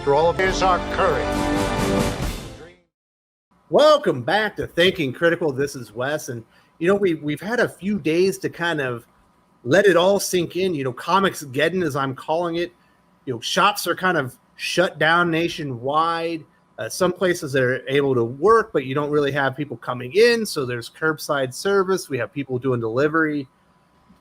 through all of his our courage. Welcome back to Thinking Critical. This is Wes, and we've had a few days to kind of let it all sink in. Comics-geddon, as I'm calling it. Shops are kind of shut down nationwide. Some places are able to work, but you don't really have people coming in, so there's curbside service. We have people doing delivery.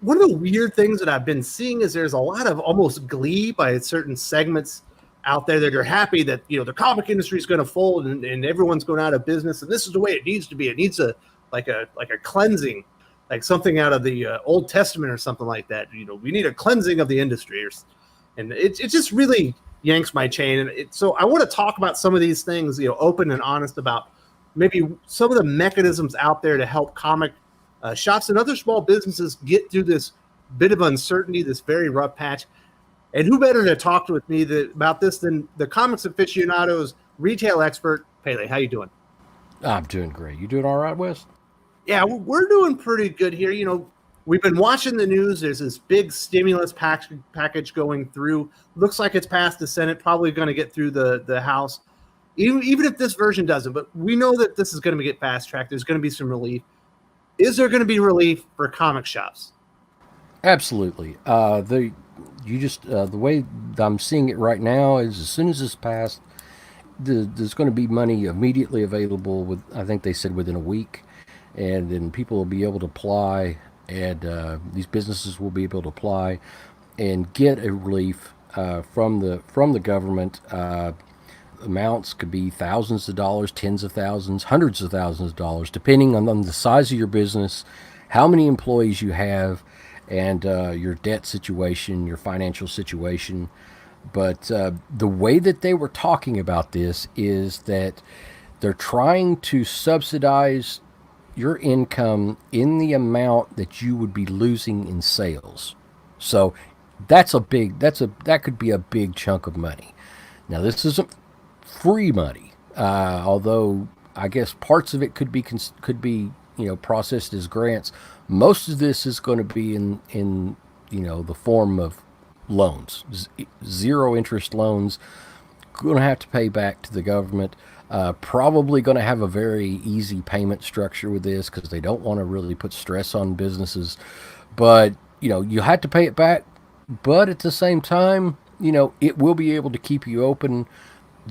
One of the weird things that I've been seeing is there's a lot of almost glee by certain segments out there that are happy that the comic industry is going to fold and everyone's going out of business, and this is the way it needs to be. It needs a cleansing, like something out of the Old Testament or something like that. We need a cleansing of the industry, and it just really yanks my chain. And so I want to talk about some of these things, open and honest about maybe some of the mechanisms out there to help comic shops and other small businesses get through this bit of uncertainty, this very rough patch. And who better to talk with me about this than the Comics Aficionado's retail expert, Pele? How you doing? I'm doing great. You doing all right, Wes? Yeah, we're doing pretty good here. We've been watching the news. There's this big stimulus package going through. Looks like it's passed the Senate, probably going to get through the House, even if this version doesn't. But we know that this is going to get fast-tracked. There's going to be some relief. Is there going to be relief for comic shops? Absolutely. The way I'm seeing it right now is as soon as this passed, there's going to be money immediately available. I think they said within a week, and then people will be able to apply, and these businesses will be able to apply and get a relief from the government. Amounts could be thousands of dollars, tens of thousands, hundreds of thousands of dollars, depending on the size of your business, how many employees you have, and your debt situation, your financial situation. But the way that they were talking about this is that they're trying to subsidize your income in the amount that you would be losing in sales. So that could be a big chunk of money. Now, this isn't free money, although I guess parts of it could be processed as grants. Most of this is going to be in the form of loans, zero interest loans. Going to have to pay back to the government. Probably going to have a very easy payment structure with this because they don't want to really put stress on businesses. But you have to pay it back. But at the same time, it will be able to keep you open.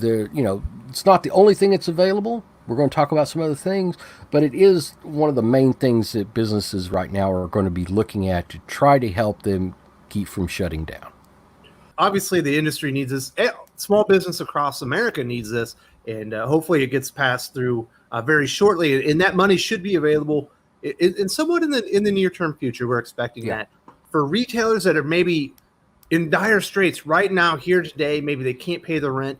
It's not the only thing that's available. We're going to talk about some other things, but it is one of the main things that businesses right now are going to be looking at to try to help them keep from shutting down. Obviously, the industry needs this. Small business across America needs this, and hopefully it gets passed through very shortly. And that money should be available in somewhat in the near-term future. We're expecting that. For retailers that are maybe in dire straits right now, here today, maybe they can't pay the rent.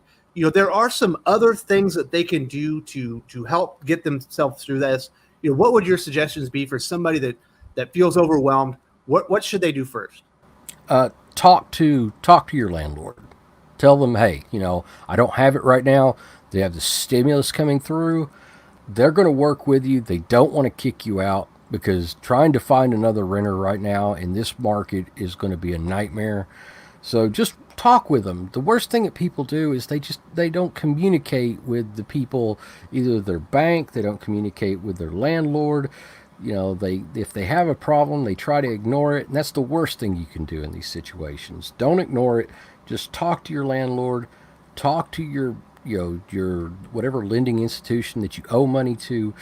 There are some other things that they can do to help get themselves through this. What would your suggestions be for somebody that feels overwhelmed? What should they do first? Talk to your landlord. Tell them, hey, I don't have it right now. They have the stimulus coming through. They're going to work with you. They don't want to kick you out because trying to find another renter right now in this market is going to be a nightmare. So just talk with them. The worst thing that people do is they don't communicate with the people, either their bank, they don't communicate with their landlord. If they have a problem, they try to ignore it, and that's the worst thing you can do in these situations. Don't ignore it. Just talk to your landlord, talk to your whatever lending institution that you owe money to,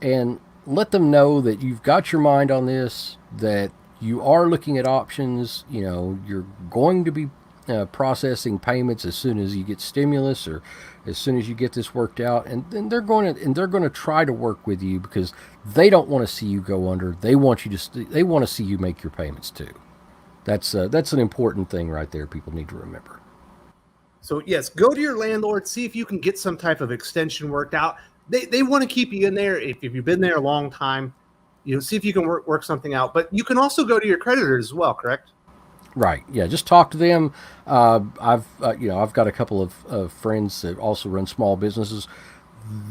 and let them know that you've got your mind on this, that you are looking at options. You're going to be processing payments as soon as you get stimulus or as soon as you get this worked out, and then they're going to try to work with you because they don't want to see you go under. They want to see you make your payments too. That's an important thing right there. People need to remember. So yes, go to your landlord, see if you can get some type of extension worked out. They want to keep you in there if you've been there a long time. See if you can work something out. But you can also go to your creditors as well, correct? Right. Yeah. Just talk to them. I've got a couple of friends that also run small businesses.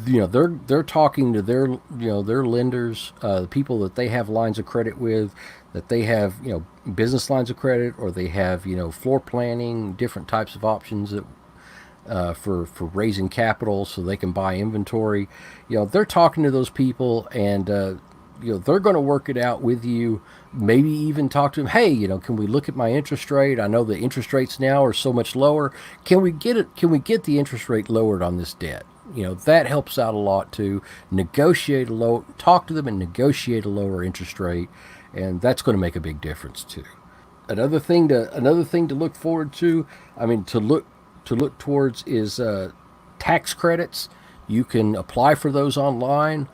They're talking to their lenders, the people that they have lines of credit with, that they have business lines of credit, or they have floor planning, different types of options for raising capital so they can buy inventory. They're talking to those people, and they're going to work it out with you. Maybe even talk to them. Hey, can we look at my interest rate? I know the interest rates now are so much lower. Can we get it? Can we get the interest rate lowered on this debt? That helps out a lot too. Talk to them and negotiate a lower interest rate, and that's going to make a big difference too. Another thing to look forward to. I mean, to look towards is tax credits. You can apply for those online.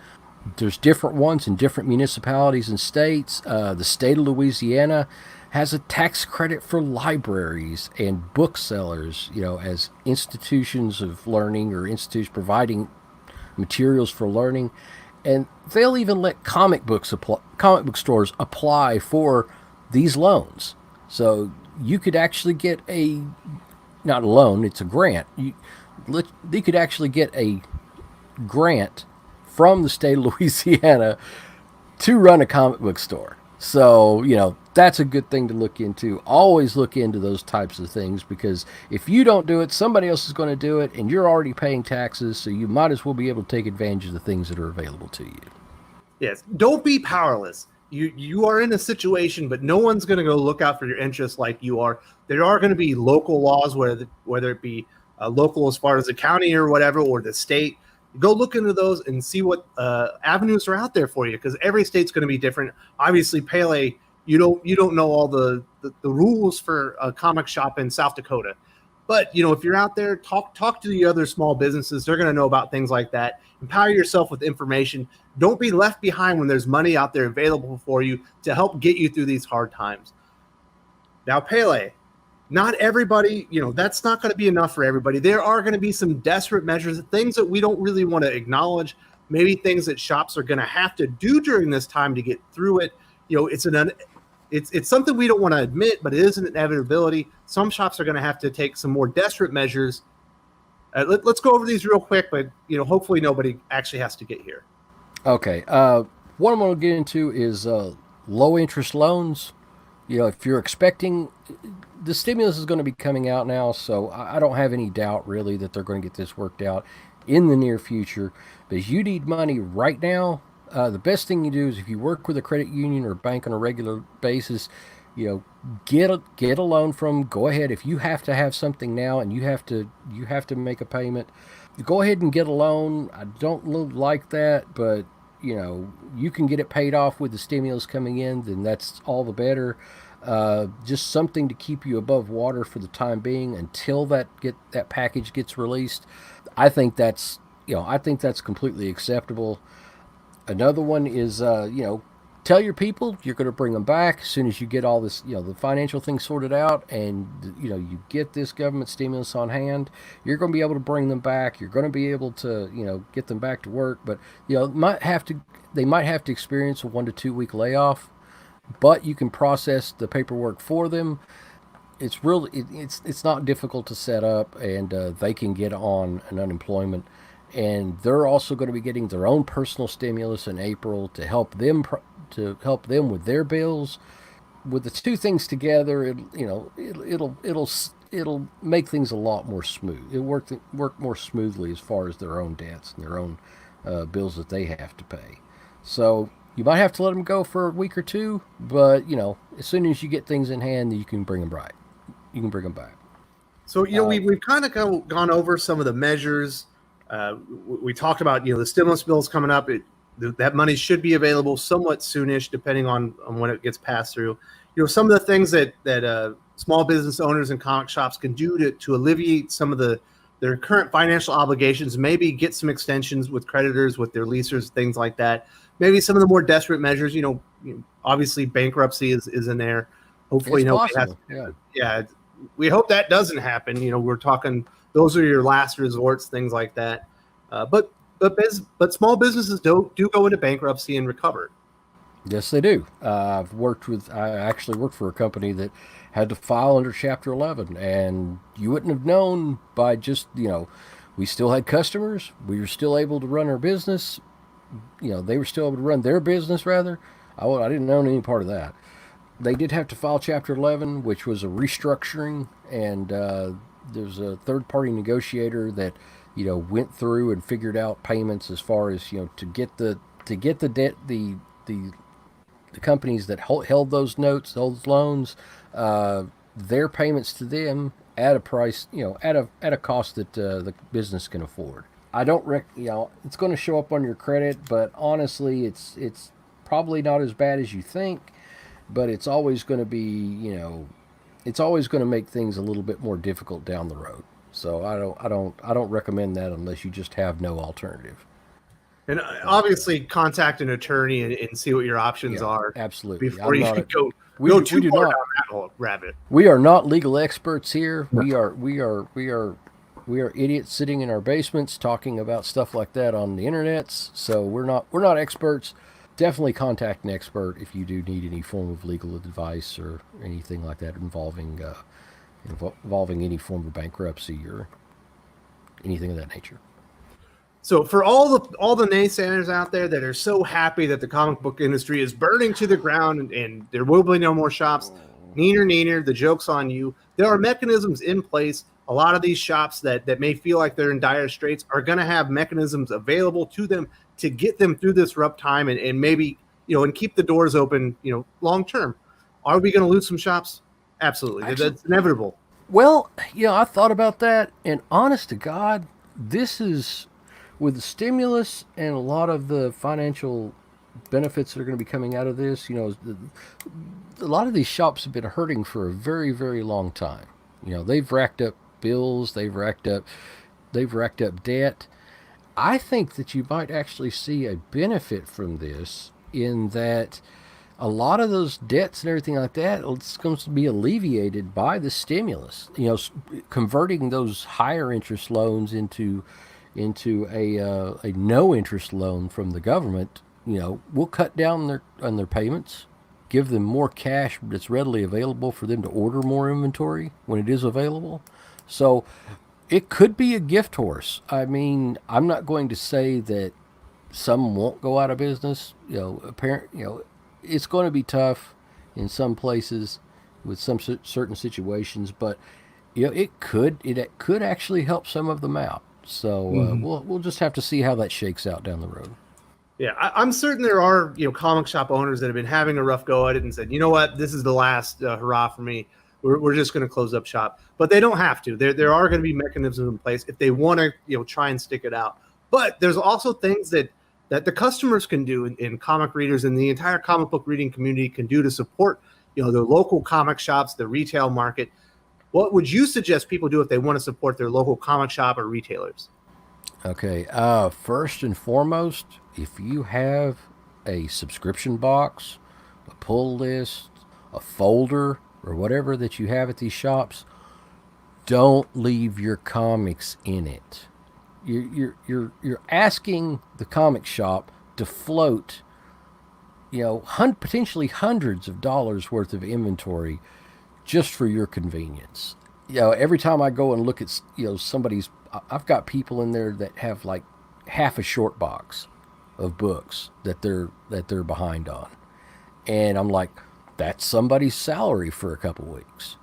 There's different ones in different municipalities and states. The state of Louisiana has a tax credit for libraries and booksellers, as institutions of learning or institutions providing materials for learning. And they'll even let comic book stores apply for these loans. So you could actually get not a loan, it's a grant. You could actually get a grant from the state of Louisiana to run a comic book store. So, that's a good thing to look into. Always look into those types of things, because if you don't do it, somebody else is going to do it, and you're already paying taxes, so you might as well be able to take advantage of the things that are available to you. Yes. Don't be powerless. You are in a situation, but no one's going to go look out for your interests like you are. There are going to be local laws, whether it be local as far as the county or whatever, or the state. Go look into those and see what avenues are out there for you, because every state's going to be different. Obviously, Pele, you don't know all the rules for a comic shop in South Dakota, but if you're out there, talk to the other small businesses. They're going to know about things like that. Empower yourself with information. Don't be left behind when there's money out there available for you to help get you through these hard times. Now, Pele, not everybody, that's not going to be enough for everybody. There are going to be some desperate measures, things that we don't really want to acknowledge, maybe things that shops are going to have to do during this time to get through it. It's something we don't want to admit, but it is an inevitability. Some shops are going to have to take some more desperate measures. Let's go over these real quick, but hopefully nobody actually has to get here. Okay. What I'm going to get into is low interest loans. If you're expecting, the stimulus is going to be coming out now, so I don't have any doubt really that they're going to get this worked out in the near future. But if you need money right now, the best thing you do is, if you work with a credit union or bank on a regular basis, get a loan from. Go ahead. If you have to have something now and you have to make a payment, go ahead and get a loan. I don't like that, but you can get it paid off with the stimulus coming in, then that's all the better. Just something to keep you above water for the time being until that package gets released. I think that's completely acceptable. Another one is tell your people you're going to bring them back as soon as you get all this, the financial thing sorted out, and you get this government stimulus on hand. You're going to be able to bring them back. You're going to be able to get them back to work, but they might have to experience a 1 to 2 week layoff, but you can process the paperwork for them. It's not difficult to set up, and they can get on an unemployment. And they're also going to be getting their own personal stimulus in April to help them with their bills. With the two things together, it'll make things a lot more smooth. It'll work more smoothly as far as their own debts and their own bills that they have to pay. So you might have to let them go for a week or two, but as soon as you get things in hand, you can bring them right. You can bring them back. So we've kind of gone over some of the measures. We talked about the stimulus bills coming up. That money should be available somewhat soonish, depending on when it gets passed through. Some of the things that small business owners and comic shops can do to alleviate some of their current financial obligations. Maybe get some extensions with creditors, with their leasers, things like that. Maybe some of the more desperate measures. Obviously bankruptcy is in there. Hopefully nobody has. Yeah, we hope that doesn't happen. We're talking. Those are your last resorts, things like that. But small businesses do go into bankruptcy and recover. Yes, they do. I actually worked for a company that had to file under Chapter 11, and you wouldn't have known by just, we still had customers. We were still able to run our business. They were still able to run their business, rather. I didn't own any part of that. They did have to file Chapter 11, which was a restructuring, and a third party negotiator that went through and figured out payments as far as to get the debt the companies that held those notes, those loans, their payments to them at a price, at a cost that the business can afford. I don't it's going to show up on your credit, but honestly, it's probably not as bad as you think, but it's always going to be, it's always going to make things a little bit more difficult down the road. So I don't recommend that unless you just have no alternative. And obviously, contact an attorney and see what your options are. Absolutely. Before you go too far down that whole rabbit. We are not legal experts here. We are idiots sitting in our basements talking about stuff like that on the internets. So we're not experts. Definitely contact an expert if you do need any form of legal advice or anything like that involving any form of bankruptcy or anything of that nature. So for all the naysayers out there that are so happy that the comic book industry is burning to the ground and there will be no more shops, neener, the joke's on you. There are mechanisms in place. A lot of these shops that may feel like they're in dire straits are going to have mechanisms available to them to get them through this rough time and maybe, and keep the doors open, long term. Are we going to lose some shops? Absolutely. Actually, that's inevitable. Well, I thought about that, and honest to God, this is, with the stimulus and a lot of the financial benefits that are going to be coming out of this, a lot of these shops have been hurting for a very, very long time. They've racked up bills, they've racked up debt. I think that you might actually see a benefit from this in that a lot of those debts and everything like that, it's going to be alleviated by the stimulus. Converting those higher interest loans into a no interest loan from the government, will cut down on their payments, give them more cash that's readily available for them to order more inventory when it is available. So it could be a gift horse. I mean, I'm not going to say that some won't go out of business. It's going to be tough in some places with some certain situations, but it could actually help some of them out. So we'll just have to see how that shakes out down the road. Yeah, I'm certain there are comic shop owners that have been having a rough go at it and said, you know what, this is the last hurrah for me. We're just going to close up shop, but they don't have to. There are going to be mechanisms in place if they want to try and stick it out. But there's also things that the customers can do and comic readers and the entire comic book reading community can do to support their local comic shops, the retail market. What would you suggest people do if they want to support their local comic shop or retailers? Okay, first and foremost, if you have a subscription box, a pull list, a folder, or whatever that you have at these shops, don't leave your comics in it. You're asking the comic shop to float, potentially hundreds of dollars worth of inventory just for your convenience. Every time I go and look at, I've got people in there that have like half a short box of books that they're behind on. And I'm like, that's somebody's salary for a couple weeks.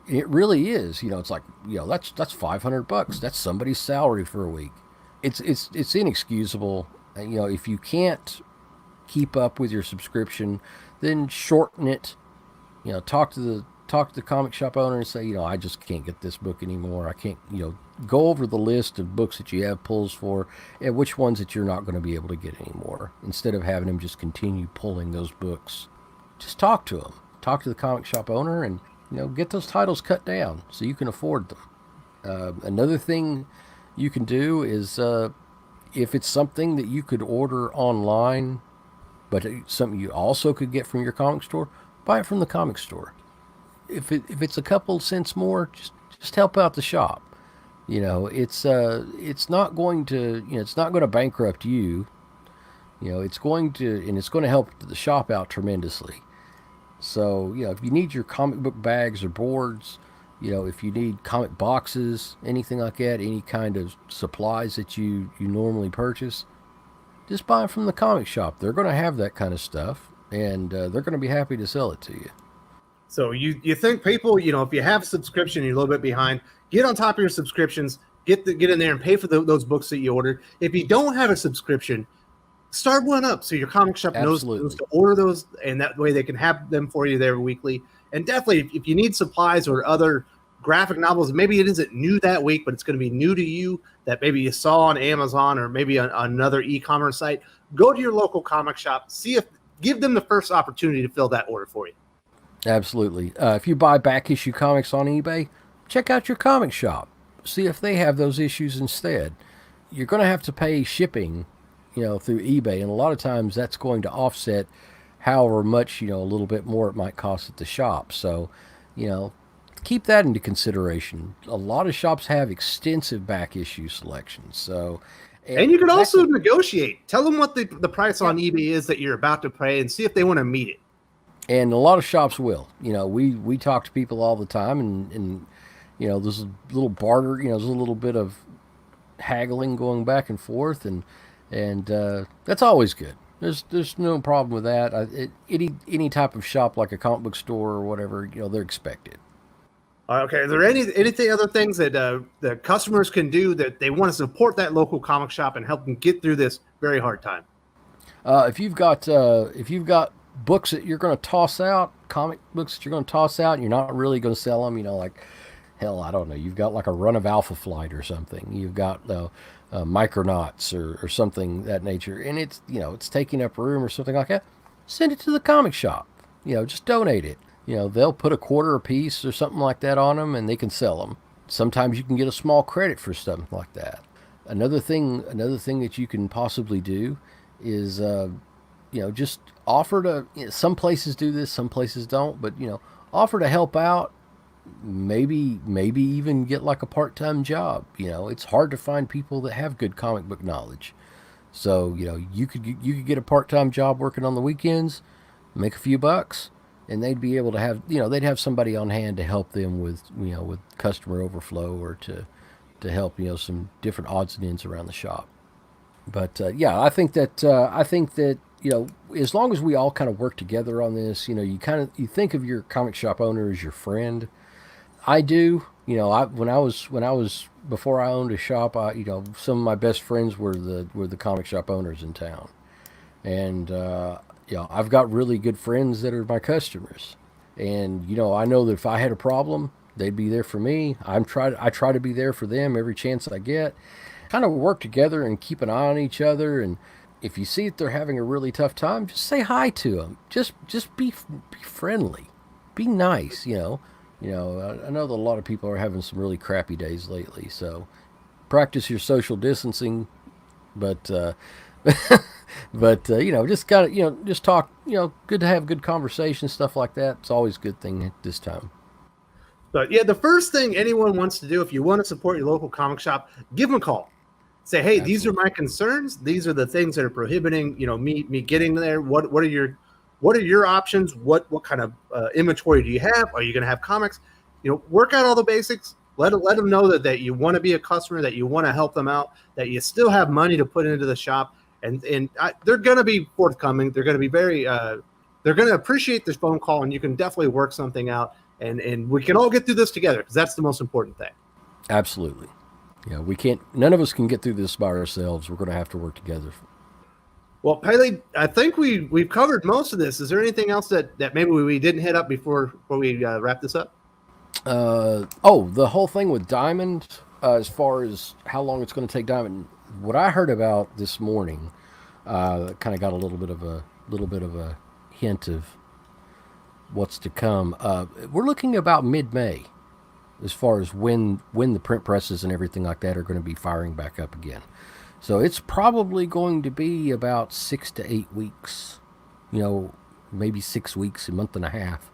It really is. It's like, that's $500. That's somebody's salary for a week. It's inexcusable. If you can't keep up with your subscription, then shorten it. Talk to the comic shop owner and say, I just can't get this book anymore. I can't, go over the list of books that you have pulls for and which ones that you're not going to be able to get anymore. Instead of having them just continue pulling those books, just talk to them. Talk to the comic shop owner and, get those titles cut down so you can afford them. Another thing you can do is if it's something that you could order online, but it's something you also could get from your comic store, buy it from the comic store. If it's a couple cents more, just help out the shop. It's not going to bankrupt you. It's going to help the shop out tremendously. So, if you need your comic book bags or boards, if you need comic boxes, anything like that, any kind of supplies that you normally purchase, just buy them from the comic shop. They're going to have that kind of stuff, and they're going to be happy to sell it to you. So you think people, if you have a subscription, you're a little bit behind, get on top of your subscriptions, get in there and pay for those books that you ordered. If you don't have a subscription, start one up so your comic shop knows to order those, and that way they can have them for you there weekly. And definitely, if you need supplies or other graphic novels, maybe it isn't new that week, but it's going to be new to you that maybe you saw on Amazon or maybe on another e-commerce site, go to your local comic shop, give them the first opportunity to fill that order for you. Absolutely. If you buy back issue comics on eBay, check out your comic shop. See if they have those issues instead. You're going to have to pay shipping, through eBay, and a lot of times that's going to offset however much, a little bit more it might cost at the shop. So, keep that into consideration. A lot of shops have extensive back issue selections. So, and you can also negotiate. Tell them what the price on eBay is that you're about to pay, and see if they want to meet it. And a lot of shops will. We talk to people all the time, and there's a little barter. There's a little bit of haggling going back and forth, and that's always good. There's no problem with that. Any type of shop like a comic book store or whatever, they're expected. Okay. Are there anything other things that the customers can do that they want to support that local comic shop and help them get through this very hard time? If you've got books that you're going to toss out, comic books that you're going to toss out, and you're not really going to sell them, like, hell, I don't know, you've got like a run of Alpha Flight or something, you've got Micronauts or something that nature, and it's it's taking up room or something like that, send it to the comic shop. Just donate it. They'll put a quarter a piece or something like that on them, and they can sell them. Sometimes you can get a small credit for something like that. Another thing that you can possibly do is just offer to, some places do this, some places don't, but offer to help out, maybe even get like a part-time job. It's hard to find people that have good comic book knowledge. So, you could get a part-time job working on the weekends, make a few bucks, and they'd be able to have, they'd have somebody on hand to help them with, with customer overflow, or to help, some different odds and ends around the shop. But I think that as long as we all kind of work together on this, you think of your comic shop owner as your friend. I do. When I was before I owned a shop, some of my best friends were the comic shop owners in town, and I've got really good friends that are my customers, and I know that if I had a problem, they'd be there for me. I try to be there for them every chance I get. Kind of work together and keep an eye on each other, and if you see that they're having a really tough time, just say hi to them. Just be friendly, be nice. I know that a lot of people are having some really crappy days lately, so practice your social distancing, but just gotta just talk. Good to have good conversation, stuff like that. It's always a good thing at this time. But the first thing anyone wants to do, if you want to support your local comic shop, give them a call. Say, hey, Absolutely. These are my concerns. These are the things that are prohibiting, me getting there. What are your options? What kind of inventory do you have? Are you going to have comics? Work out all the basics. Let them know that you want to be a customer, that you want to help them out, that you still have money to put into the shop, and they're going to be forthcoming. They're going to be very. They're going to appreciate this phone call, and you can definitely work something out, and we can all get through this together, because that's the most important thing. Absolutely. We can't. None of us can get through this by ourselves. We're going to have to work together. Well, Pele, I think we've covered most of this. Is there anything else that maybe we didn't hit up before we wrap this up? The whole thing with Diamond, as far as how long it's going to take Diamond. What I heard about this morning, kind of got a little bit of a hint of what's to come. We're looking about mid-May, as far as when the print presses and everything like that are going to be firing back up again. So it's probably going to be about 6 to 8 weeks, maybe 6 weeks, a month and a half,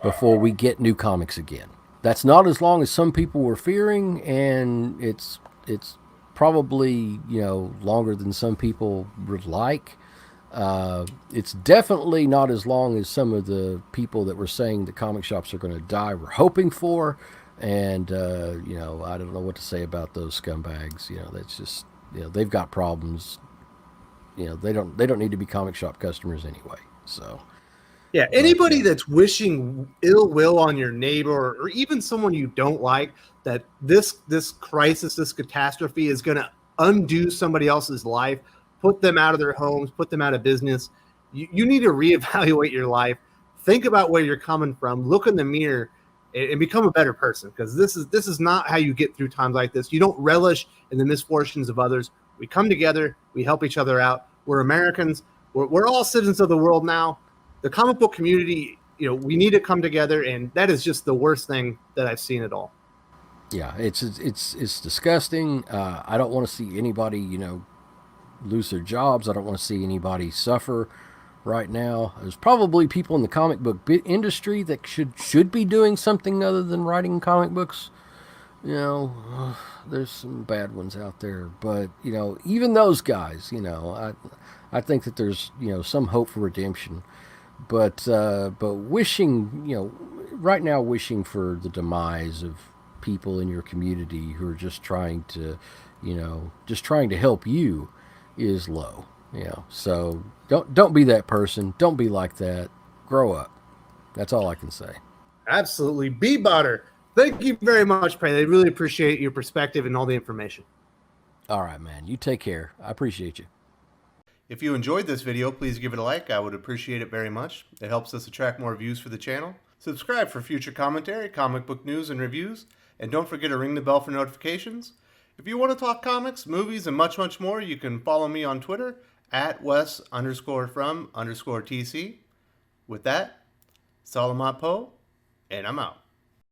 before we get new comics again. That's not as long as some people were fearing, and it's probably, longer than some people would like. It's definitely not as long as some of the people that were saying the comic shops are going to die were hoping for. And, I don't know what to say about those scumbags. That's just, they've got problems. They don't need to be comic shop customers anyway. So, Yeah, anybody that's wishing ill will on your neighbor or even someone you don't like, that this crisis, this catastrophe is going to undo somebody else's life, put them out of their homes, put them out of business. You need to reevaluate your life. Think about where you're coming from. Look in the mirror and become a better person, because this is not how you get through times like this. You don't relish in the misfortunes of others. We come together. We help each other out. We're Americans. We're all citizens of the world now. The comic book community, we need to come together, and that is just the worst thing that I've seen at all. Yeah, it's disgusting. I don't want to see anybody, lose their jobs. I don't want to see anybody suffer right now. There's probably people in the comic book industry that should be doing something other than writing comic books. There's some bad ones out there, but even those guys, I think that there's some hope for redemption. But wishing, right now, wishing for the demise of people in your community who are just trying to, help you is low. So don't be that person. Don't be like that. Grow up. That's all I can say. Absolutely. Be butter. Thank you very much, Pray. I really appreciate your perspective and all the information. All right, man. You take care. I appreciate you. If you enjoyed this video, please give it a like. I would appreciate it very much. It helps us attract more views for the channel. Subscribe for future commentary, comic book news, and reviews. And don't forget to ring the bell for notifications. If you want to talk comics, movies, and much, much more, you can follow me on Twitter at Wes_from_TC. With that, Salamat Po, and I'm out.